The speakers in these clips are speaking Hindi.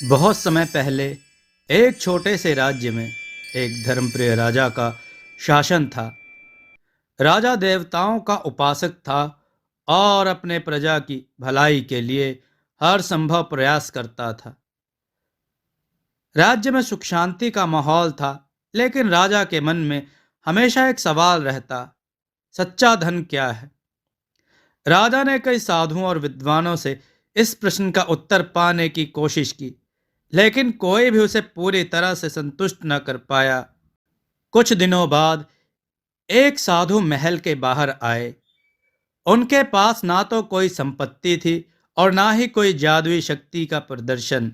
बहुत समय पहले एक छोटे से राज्य में एक धर्मप्रिय राजा का शासन था। राजा देवताओं का उपासक था और अपने प्रजा की भलाई के लिए हर संभव प्रयास करता था। राज्य में सुख शांति का माहौल था, लेकिन राजा के मन में हमेशा एक सवाल रहता, सच्चा धन क्या है। राजा ने कई साधुओं और विद्वानों से इस प्रश्न का उत्तर पाने की कोशिश की, लेकिन कोई भी उसे पूरी तरह से संतुष्ट न कर पाया। कुछ दिनों बाद एक साधु महल के बाहर आए। उनके पास ना तो कोई संपत्ति थी और ना ही कोई जादुई शक्ति का प्रदर्शन,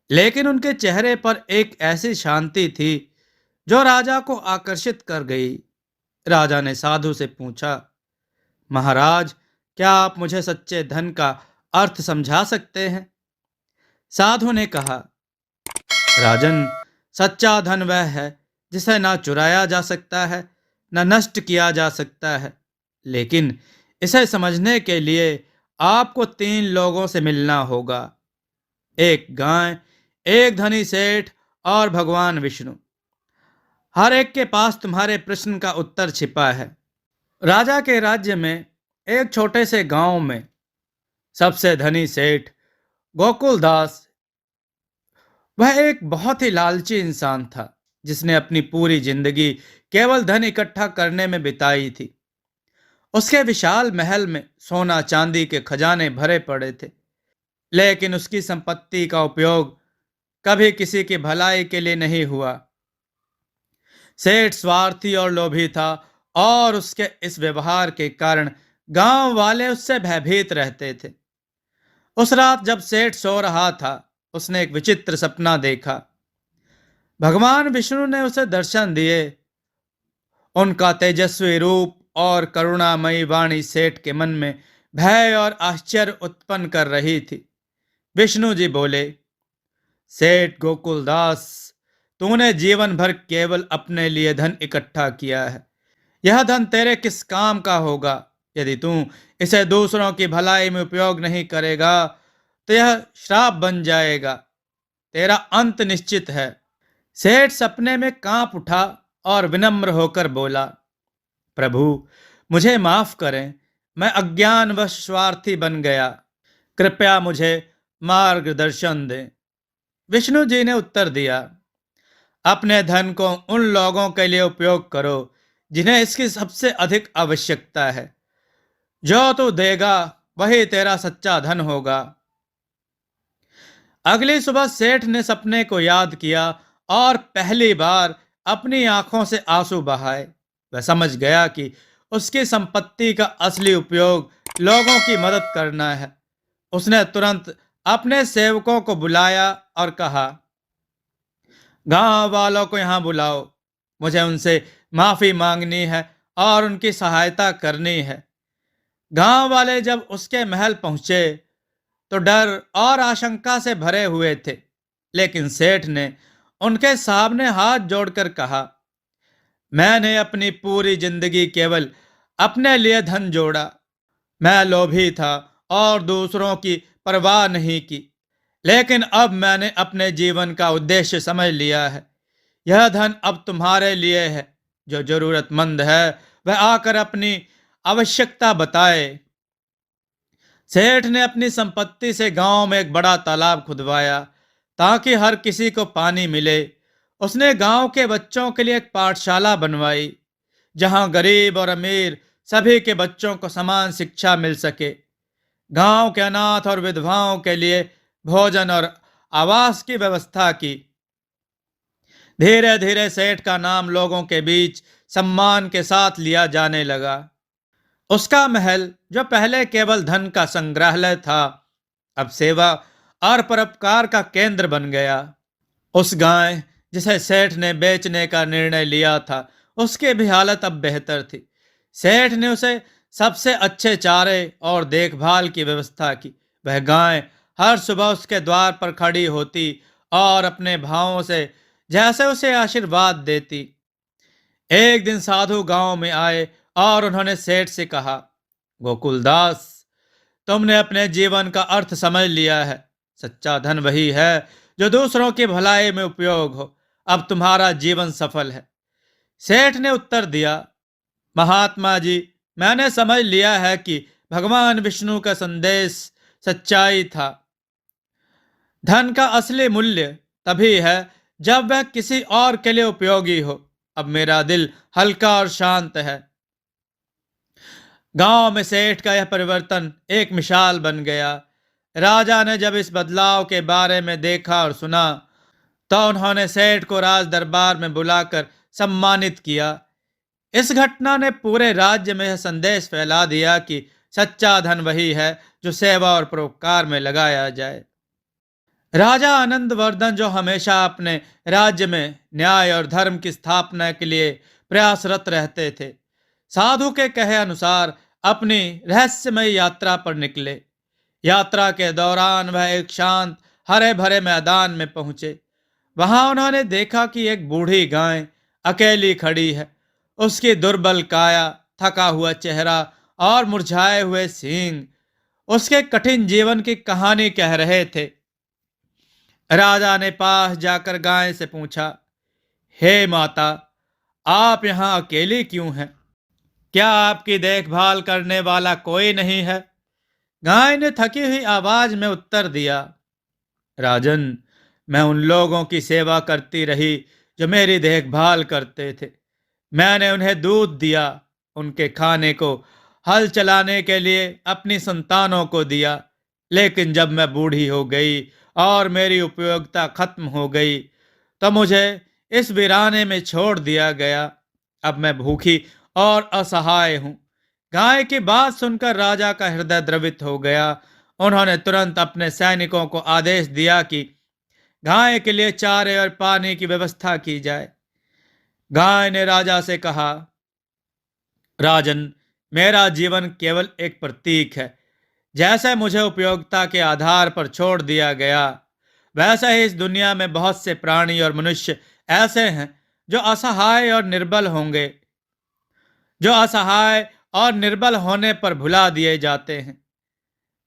लेकिन उनके चेहरे पर एक ऐसी शांति थी जो राजा को आकर्षित कर गई। राजा ने साधु से पूछा, महाराज, क्या आप मुझे सच्चे धन का अर्थ समझा सकते हैं? साधु ने कहा, राजन, सच्चा धन वह है जिसे ना चुराया जा सकता है, न नष्ट किया जा सकता है। लेकिन इसे समझने के लिए आपको तीन लोगों से मिलना होगा, एक गाय, एक धनी सेठ और भगवान विष्णु। हर एक के पास तुम्हारे प्रश्न का उत्तर छिपा है। राजा के राज्य में एक छोटे से गांव में सबसे धनी सेठ गोकुलदास, वह एक बहुत ही लालची इंसान था जिसने अपनी पूरी जिंदगी केवल धन इकट्ठा करने में बिताई थी। उसके विशाल महल में सोना चांदी के खजाने भरे पड़े थे, लेकिन उसकी संपत्ति का उपयोग कभी किसी की भलाई के लिए नहीं हुआ। सेठ स्वार्थी और लोभी था और उसके इस व्यवहार के कारण गांव वाले उससे भयभीत रहते थे। उस रात जब सेठ सो रहा था, उसने एक विचित्र सपना देखा। भगवान विष्णु ने उसे दर्शन दिए। उनका तेजस्वी रूप और करुणामयी वाणी सेठ के मन में भय और आश्चर्य उत्पन्न कर रही थी। विष्णु जी बोले, सेठ गोकुलदास, तूने जीवन भर केवल अपने लिए धन इकट्ठा किया है। यह धन तेरे किस काम का होगा? यदि तू इसे दूसरों की भलाई में उपयोग नहीं करेगा तो यह श्राप बन जाएगा। तेरा अंत निश्चित है। सेठ सपने में कांप उठा और विनम्र होकर बोला, प्रभु, मुझे माफ करें, मैं अज्ञानवश स्वार्थी बन गया। कृपया मुझे मार्गदर्शन दें। विष्णु जी ने उत्तर दिया, अपने धन को उन लोगों के लिए उपयोग करो जिन्हें इसकी सबसे अधिक आवश्यकता है। जो तू देगा वही तेरा सच्चा धन होगा। अगली सुबह सेठ ने सपने को याद किया और पहली बार अपनी आंखों से आंसू बहाए। वह समझ गया कि उसकी संपत्ति का असली उपयोग लोगों की मदद करना है। उसने तुरंत अपने सेवकों को बुलाया और कहा, गांव वालों को यहाँ बुलाओ, मुझे उनसे माफी मांगनी है और उनकी सहायता करनी है। गांव वाले जब उसके महल पहुंचे तो डर और आशंका से भरे हुए थे, लेकिन सेठ ने उनके सामने हाथ जोड़कर कहा, मैंने अपनी पूरी जिंदगी केवल अपने लिए धन जोड़ा। मैं लोभी था और दूसरों की परवाह नहीं की, लेकिन अब मैंने अपने जीवन का उद्देश्य समझ लिया है। यह धन अब तुम्हारे लिए है। जो जरूरतमंद है वह आकर अपनी आवश्यकता बताए। सेठ ने अपनी संपत्ति से गांव में एक बड़ा तालाब खुदवाया ताकि हर किसी को पानी मिले। उसने गांव के बच्चों के लिए एक पाठशाला बनवाई जहां गरीब और अमीर सभी के बच्चों को समान शिक्षा मिल सके। गांव के अनाथ और विधवाओं के लिए भोजन और आवास की व्यवस्था की। धीरे धीरे सेठ का नाम लोगों के बीच सम्मान के साथ लिया जाने लगा। उसका महल, जो पहले केवल धन का संग्रहालय था, अब सेवा और परोपकार का केंद्र बन गया। उस गाय जिसे सेठ ने बेचने का निर्णय लिया था, उसकी भी हालत अब बेहतर थी। सेठ ने उसे सबसे अच्छे चारे और देखभाल की व्यवस्था की। वह गाय हर सुबह उसके द्वार पर खड़ी होती और अपने भावों से जैसे उसे आशीर्वाद देती। एक दिन साधु गांव में आए और उन्होंने सेठ से कहा, गोकुलदास, तुमने अपने जीवन का अर्थ समझ लिया है। सच्चा धन वही है जो दूसरों की भलाई में उपयोग हो। अब तुम्हारा जीवन सफल है। सेठ ने उत्तर दिया, महात्मा जी, मैंने समझ लिया है कि भगवान विष्णु का संदेश सच्चाई था। धन का असली मूल्य तभी है जब वह किसी और के लिए उपयोगी हो। अब मेरा दिल हल्का और शांत है। गांव में सेठ का यह परिवर्तन एक मिसाल बन गया। राजा ने जब इस बदलाव के बारे में देखा और सुना तो उन्होंने सेठ को राज दरबार में बुलाकर सम्मानित किया। इस घटना ने पूरे राज्य में यह संदेश फैला दिया कि सच्चा धन वही है जो सेवा और परोपकार में लगाया जाए। राजा आनंदवर्धन, जो हमेशा अपने राज्य में न्याय और धर्म की स्थापना के लिए प्रयासरत रहते थे, साधु के कहे अनुसार अपनी रहस्यमय यात्रा पर निकले। यात्रा के दौरान वह एक शांत हरे भरे मैदान में पहुंचे। वहां उन्होंने देखा कि एक बूढ़ी गाय अकेली खड़ी है। उसकी दुर्बल काया, थका हुआ चेहरा और मुरझाए हुए सींग उसके कठिन जीवन की कहानी कह रहे थे। राजा ने पास जाकर गाय से पूछा, हे माता, आप यहाँ अकेली क्यों हैं? क्या आपकी देखभाल करने वाला कोई नहीं है? गाय ने थकी हुई आवाज में उत्तर दिया, राजन, मैं उन लोगों की सेवा करती रही जो मेरी देखभाल करते थे। मैंने उन्हें दूध दिया, उनके खाने को हल चलाने के लिए अपनी संतानों को दिया। लेकिन जब मैं बूढ़ी हो गई और मेरी उपयोगिता खत्म हो गई तो मुझे इस वीराने में छोड़ दिया गया। अब मैं भूखी और असहाय हूँ। गाय की बात सुनकर राजा का हृदय द्रवित हो गया। उन्होंने तुरंत अपने सैनिकों को आदेश दिया कि गाय के लिए चारे और पानी की व्यवस्था की जाए। गाय ने राजा से कहा, राजन, मेरा जीवन केवल एक प्रतीक है। जैसे मुझे उपयोगिता के आधार पर छोड़ दिया गया, वैसे ही इस दुनिया में बहुत से प्राणी और मनुष्य ऐसे हैं जो असहाय और निर्बल होंगे, जो असहाय और निर्बल होने पर भुला दिए जाते हैं।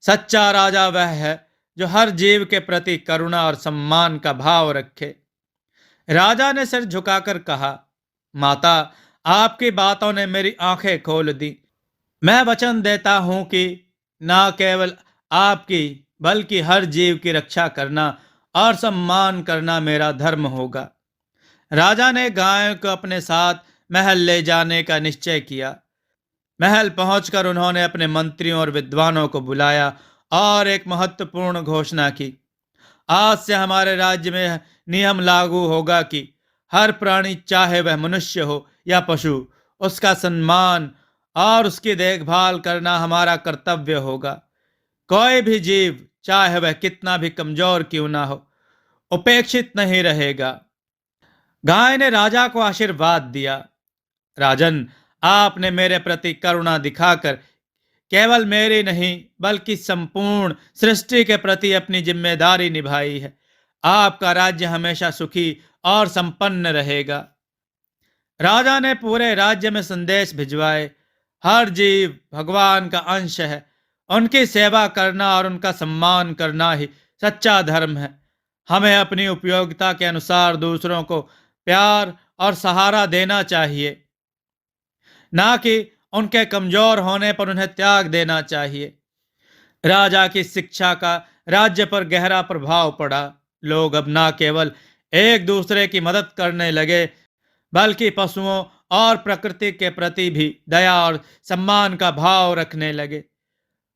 सच्चा राजा वह है जो हर जीव के प्रति करुणा और सम्मान का भाव रखे। राजा ने सिर झुकाकर कहा, माता, आपकी बातों ने मेरी आंखें खोल दी। मैं वचन देता हूं कि न केवल आपकी बल्कि हर जीव की रक्षा करना और सम्मान करना मेरा धर्म होगा। राजा ने गायों को अपने साथ महल ले जाने का निश्चय किया। महल पहुंचकर उन्होंने अपने मंत्रियों और विद्वानों को बुलाया और एक महत्वपूर्ण घोषणा की। आज से हमारे राज्य में नियम लागू होगा कि हर प्राणी, चाहे वह मनुष्य हो या पशु, उसका सम्मान और उसकी देखभाल करना हमारा कर्तव्य होगा। कोई भी जीव, चाहे वह कितना भी कमजोर क्यों ना हो, उपेक्षित नहीं रहेगा। गाय ने राजा को आशीर्वाद दिया, राजन, आपने मेरे प्रति करुणा दिखाकर केवल मेरी नहीं बल्कि संपूर्ण सृष्टि के प्रति अपनी जिम्मेदारी निभाई है। आपका राज्य हमेशा सुखी और संपन्न रहेगा। राजा ने पूरे राज्य में संदेश भिजवाए, हर जीव भगवान का अंश है। उनकी सेवा करना और उनका सम्मान करना ही सच्चा धर्म है। हमें अपनी उपयोगिता के अनुसार दूसरों को प्यार और सहारा देना चाहिए, ना कि उनके कमजोर होने पर उन्हें त्याग देना चाहिए। राजा की शिक्षा का राज्य पर गहरा प्रभाव पड़ा। लोग अब ना केवल एक दूसरे की मदद करने लगे बल्कि पशुओं और प्रकृति के प्रति भी दया और सम्मान का भाव रखने लगे।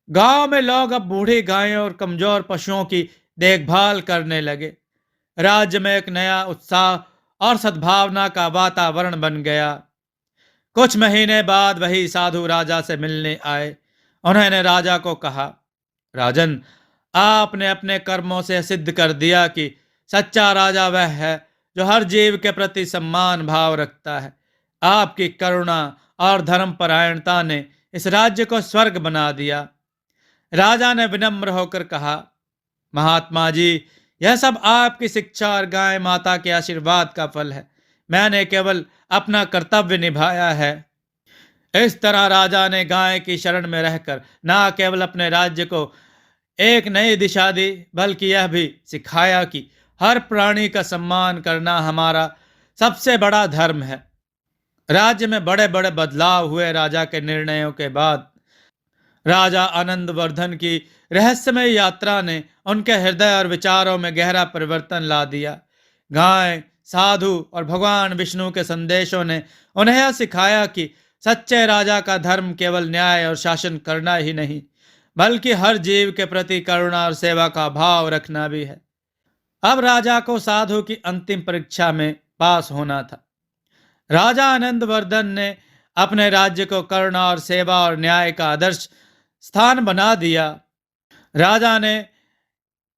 गांव में लोग अब बूढ़ी गायों और कमजोर पशुओं की देखभाल करने लगे। राज्य में एक नया उत्साह और सद्भावना का वातावरण बन गया। कुछ महीने बाद वही साधु राजा से मिलने आए। उन्होंने राजा को कहा, राजन, आपने अपने कर्मों से सिद्ध कर दिया कि सच्चा राजा वह है जो हर जीव के प्रति सम्मान भाव रखता है। आपकी करुणा और धर्मपरायणता ने इस राज्य को स्वर्ग बना दिया। राजा ने विनम्र होकर कहा, महात्मा जी, यह सब आपकी शिक्षा और गाय माता के आशीर्वाद का फल है। मैंने केवल अपना कर्तव्य निभाया है। इस तरह राजा ने गाय की शरण में रहकर न केवल अपने राज्य को एक नई दिशा दी, बल्कि यह भी सिखाया कि हर प्राणी का सम्मान करना हमारा सबसे बड़ा धर्म है। राज्य में बड़े बड़े बदलाव हुए राजा के निर्णयों के बाद। राजा आनंदवर्धन की रहस्यमय यात्रा ने उनके हृदय और विचारों में गहरा परिवर्तन ला दिया। गाय, साधु और भगवान विष्णु के संदेशों ने उन्हें यह सिखाया कि सच्चे राजा का धर्म केवल न्याय और शासन करना ही नहीं, बल्कि हर जीव के प्रति करुणा और सेवा का भाव रखना भी है। अब राजा को साधु की अंतिम परीक्षा में पास होना था। राजा आनंदवर्धन ने अपने राज्य को करुणा और सेवा और न्याय का आदर्श स्थान बना दिया। राजा ने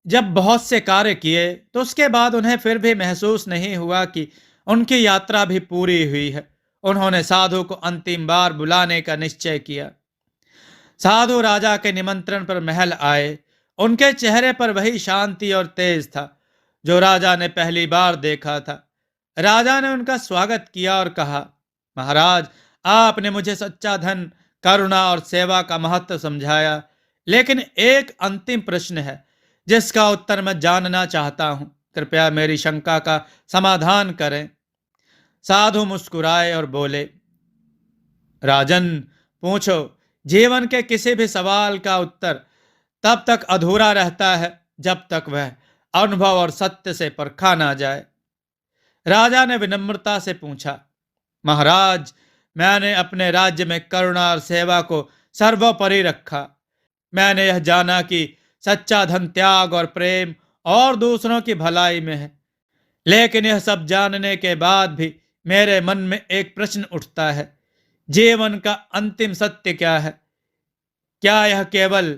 जब बहुत से कार्य किए तो उसके बाद उन्हें फिर भी महसूस नहीं हुआ कि उनकी यात्रा भी पूरी हुई है। उन्होंने साधु को अंतिम बार बुलाने का निश्चय किया। साधु राजा के निमंत्रण पर महल आए। उनके चेहरे पर वही शांति और तेज था जो राजा ने पहली बार देखा था। राजा ने उनका स्वागत किया और कहा, महाराज, आपने मुझे सच्चा धन, करुणा और सेवा का महत्व समझाया, लेकिन एक अंतिम प्रश्न है जिसका उत्तर मैं जानना चाहता हूं। कृपया मेरी शंका का समाधान करें। साधु मुस्कुराए और बोले, राजन, पूछो। जीवन के किसी भी सवाल का उत्तर तब तक अधूरा रहता है जब तक वह अनुभव और सत्य से परखा ना जाए। राजा ने विनम्रता से पूछा, महाराज, मैंने अपने राज्य में करुणा और सेवा को सर्वोपरि रखा। मैंने यह जाना कि सच्चा धन त्याग और प्रेम और दूसरों की भलाई में है। लेकिन यह सब जानने के बाद भी मेरे मन में एक प्रश्न उठता है, जीवन का अंतिम सत्य क्या है? क्या यह केवल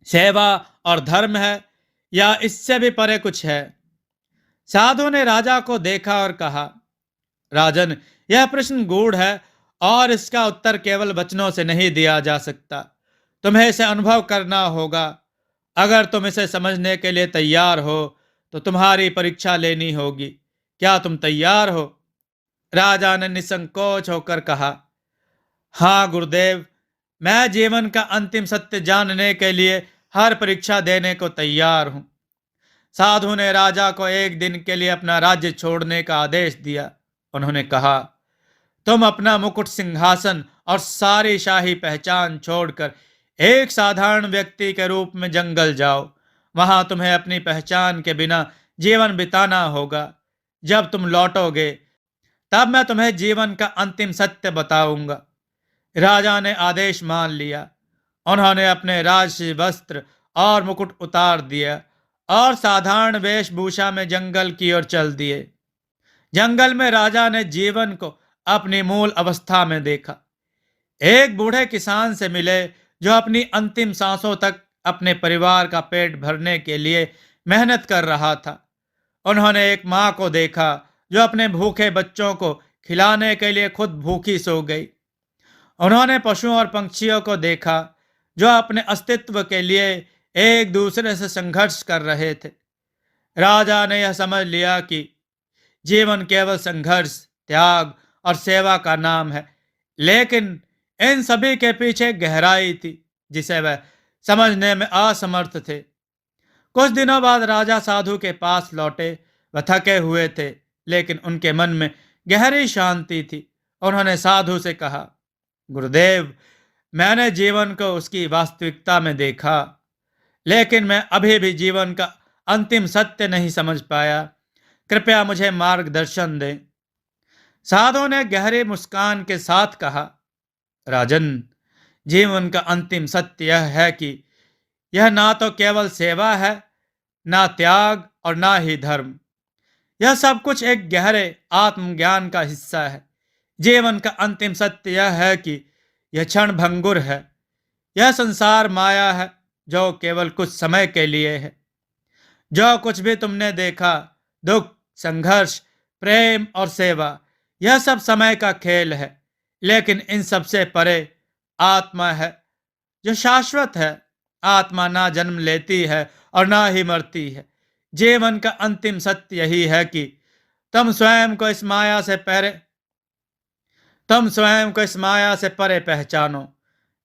सेवा और धर्म है, या इससे भी परे कुछ है? साधु ने राजा को देखा और कहा, राजन, यह प्रश्न गूढ़ है और इसका उत्तर केवल वचनों से नहीं दिया जा सकता। तुम्हें इसे अनुभव करना होगा। अगर तुम इसे समझने के लिए तैयार हो तो तुम्हारी परीक्षा लेनी होगी। क्या तुम तैयार हो? राजा ने निसंकोच होकर कहा, हाँ गुरुदेव, मैं जीवन का अंतिम सत्य जानने के लिए हर परीक्षा देने को तैयार हूं। साधु ने राजा को एक दिन के लिए अपना राज्य छोड़ने का आदेश दिया। उन्होंने कहा, तुम अपना मुकुट, सिंहासन और सारी शाही पहचान छोड़कर एक साधारण व्यक्ति के रूप में जंगल जाओ। वहां तुम्हें अपनी पहचान के बिना जीवन बिताना होगा। जब तुम लौटोगे तब मैं तुम्हें जीवन का अंतिम सत्य बताऊंगा। राजा ने आदेश मान लिया। उन्होंने अपने राजसी वस्त्र और मुकुट उतार दिया और साधारण वेशभूषा में जंगल की ओर चल दिए। जंगल में राजा ने जीवन को अपनी मूल अवस्था में देखा। एक बूढ़े किसान से मिले जो अपनी अंतिम सांसों तक अपने परिवार का पेट भरने के लिए मेहनत कर रहा था। उन्होंने एक मां को देखा जो अपने भूखे बच्चों को खिलाने के लिए खुद भूखी सो गई। उन्होंने पशुओं और पंछियों को देखा जो अपने अस्तित्व के लिए एक दूसरे से संघर्ष कर रहे थे। राजा ने यह समझ लिया कि जीवन केवल संघर्ष, त्याग और सेवा का नाम है, लेकिन इन सभी के पीछे गहराई थी जिसे वह समझने में असमर्थ थे। कुछ दिनों बाद राजा साधु के पास लौटे। वह थके हुए थे, लेकिन उनके मन में गहरी शांति थी। उन्होंने साधु से कहा, गुरुदेव, मैंने जीवन को उसकी वास्तविकता में देखा, लेकिन मैं अभी भी जीवन का अंतिम सत्य नहीं समझ पाया। कृपया मुझे मार्गदर्शन दें। साधु ने गहरी मुस्कान के साथ कहा, राजन, जीवन का अंतिम सत्य यह है कि यह ना तो केवल सेवा है, ना त्याग और ना ही धर्म। यह सब कुछ एक गहरे आत्मज्ञान का हिस्सा है। जीवन का अंतिम सत्य यह है कि यह क्षण भंगुर है। यह संसार माया है जो केवल कुछ समय के लिए है। जो कुछ भी तुमने देखा, दुख, संघर्ष, प्रेम और सेवा, यह सब समय का खेल है। लेकिन इन सबसे परे आत्मा है जो शाश्वत है। आत्मा ना जन्म लेती है और ना ही मरती है। जीवन का अंतिम सत्य यही है कि तुम स्वयं को इस माया से परे तुम स्वयं को इस माया से परे पहचानो।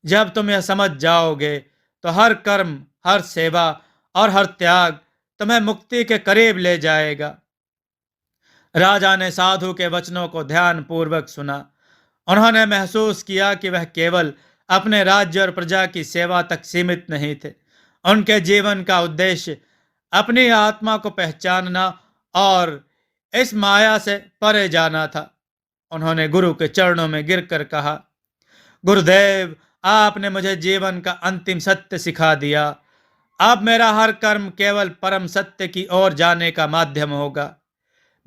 जब तुम यह समझ जाओगे तो हर कर्म, हर सेवा और हर त्याग तुम्हें मुक्ति के करीब ले जाएगा। राजा ने साधु के वचनों को ध्यान पूर्वक सुना। उन्होंने महसूस किया कि वह केवल अपने राज्य और प्रजा की सेवा तक सीमित नहीं थे। उनके जीवन का उद्देश्य अपनी आत्मा को पहचानना और इस माया से परे जाना था। उन्होंने गुरु के चरणों में गिरकर कहा, गुरुदेव, आपने मुझे जीवन का अंतिम सत्य सिखा दिया। अब मेरा हर कर्म केवल परम सत्य की ओर जाने का माध्यम होगा।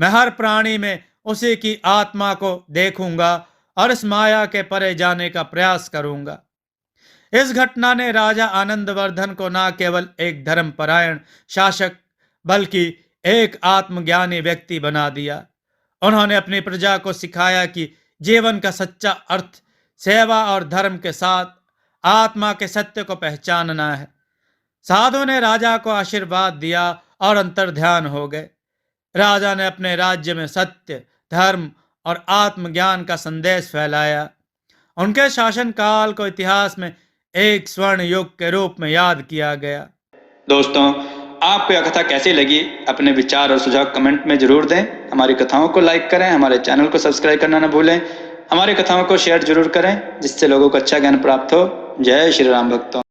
मैं हर प्राणी में उसी की आत्मा को देखूंगा और इस माया के परे जाने का प्रयास करूंगा। इस घटना ने राजा आनंदवर्धन को न केवल एक धर्मपरायण शासक बल्कि एक आत्मज्ञानी व्यक्ति बना दिया। उन्होंने अपनी प्रजा को सिखाया कि जीवन का सच्चा अर्थ सेवा और धर्म के साथ आत्मा के सत्य को पहचानना है। साधु ने राजा को आशीर्वाद दिया और अंतर्ध्यान हो गए। राजा ने अपने राज्य में सत्य, धर्म और आत्मज्ञान का संदेश फैलाया। उनके शासनकाल को इतिहास में एक स्वर्ण युग के रूप में याद किया गया। दोस्तों, आपको यह कथा कैसी लगी? अपने विचार और सुझाव कमेंट में जरूर दें। हमारी कथाओं को लाइक करें, हमारे चैनल को सब्सक्राइब करना न भूलें। हमारी कथाओं को शेयर जरूर करें जिससे लोगों को अच्छा ज्ञान प्राप्त हो। जय श्री राम भक्तों।